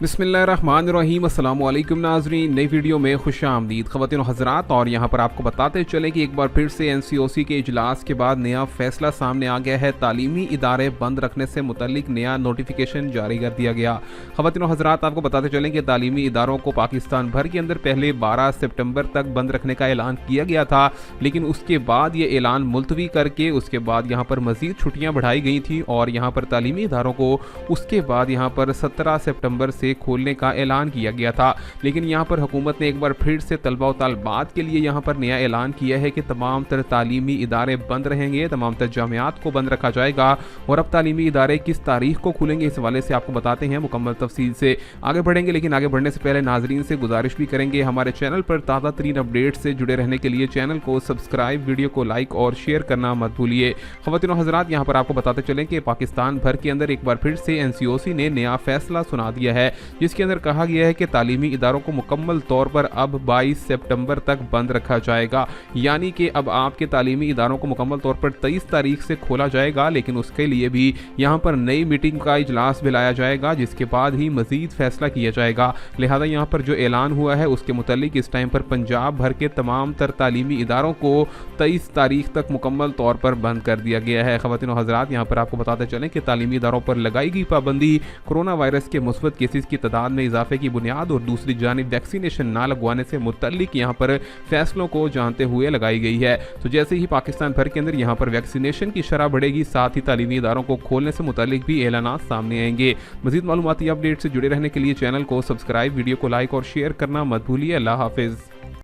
बिस्मिल्लाहिर्रहमानिर्रहीम अस्सलामु अलैकुम नाज़रीन, नई वीडियो में खुश आमदीद ख़वातीन हज़रात। और यहाँ पर आपको बताते चलें कि एक बार फिर से NCOC के इजलास के बाद नया फैसला सामने आ गया है। तालीमी इदारे बंद रखने से मुतल्लिक नया नोटिफिकेशन जारी कर दिया गया। ख़वातीन हज़रात, आपको बताते चलें कि तालीमी इदारों को पाकिस्तान भर के अंदर पहले 12 सितंबर तक बंद रखने का ऐलान किया गया था, लेकिन उसके बाद ये ऐलान मुलतवी करके उसके बाद यहाँ पर मज़ीद छुट्टियाँ बढ़ाई गई थी और यहाँ पर तालीमी इदारों को उसके बाद यहाँ पर 17 सितंबर से खोलने का ऐलान किया गया था। लेकिन यहाँ पर हुकूमत ने एक बार फिर से तलबा व तालिबात के लिए यहाँ पर नया ऐलान किया है कि तमाम तर तालीमी इदारे बंद रहेंगे, तमाम तर जामियात को बंद रखा जाएगा। और अब तालीमी इदारे किस तारीख को खुलेंगे, इस हवाले से आपको बताते हैं। मुकम्मल तफसील से आगे बढ़ेंगे, लेकिन आगे बढ़ने से पहले नाजरीन से गुजारिश भी करेंगे, हमारे चैनल पर ताज़ा तरीन अपडेट से जुड़े रहने के लिए चैनल को सब्सक्राइब, वीडियो को लाइक और शेयर करना मत भूलिए। ख़वातीन हज़रात, यहाँ पर आपको बताते चलें कि पाकिस्तान भर के अंदर एक बार फिर से NCOC ने नया फैसला सुना दिया है, जिसके अंदर कहा गया है कि तालीमी इदारों को मुकम्मल तौर पर अब 22 सितंबर तक बंद रखा जाएगा। यानी कि अब आपके तालीमी इदारों को मुकम्मल तौर पर 23 तारीख से खोला जाएगा, लेकिन उसके लिए भी यहाँ पर नई मीटिंग का इजलास बुलाया जाएगा, जिसके बाद ही मजीद फैसला किया जाएगा। लिहाजा यहाँ पर जो ऐलान हुआ है उसके मुतालिक इस टाइम पर पंजाब भर के तमाम तर तालीमी इदारों को 23 तारीख तक मुकम्मल तौर पर बंद कर दिया गया है। ख़वातीन हज़रात, यहाँ पर आपको बताते चलें कि तालीमी इदारों पर लगाई गई पाबंदी कोरोना वायरस के मुस्बत केसेस की तादाद में इजाफे की बुनियाद और दूसरी जानिब वैक्सीनेशन ना लगवाने से मुतल्लिक यहाँ पर फैसलों को जानते हुए लगाई गई है। तो जैसे ही पाकिस्तान भर के अंदर यहाँ पर वैक्सीनेशन की शरह बढ़ेगी, साथ ही तालीमी इदारों को खोलने से मुतल्लिक भी ऐलानात सामने आएंगे। मज़ीद मालूमाती अपडेट से जुड़े रहने के लिए चैनल को सब्सक्राइब, वीडियो को लाइक और शेयर करना मत भूलिए। अल्लाह हाफिज़।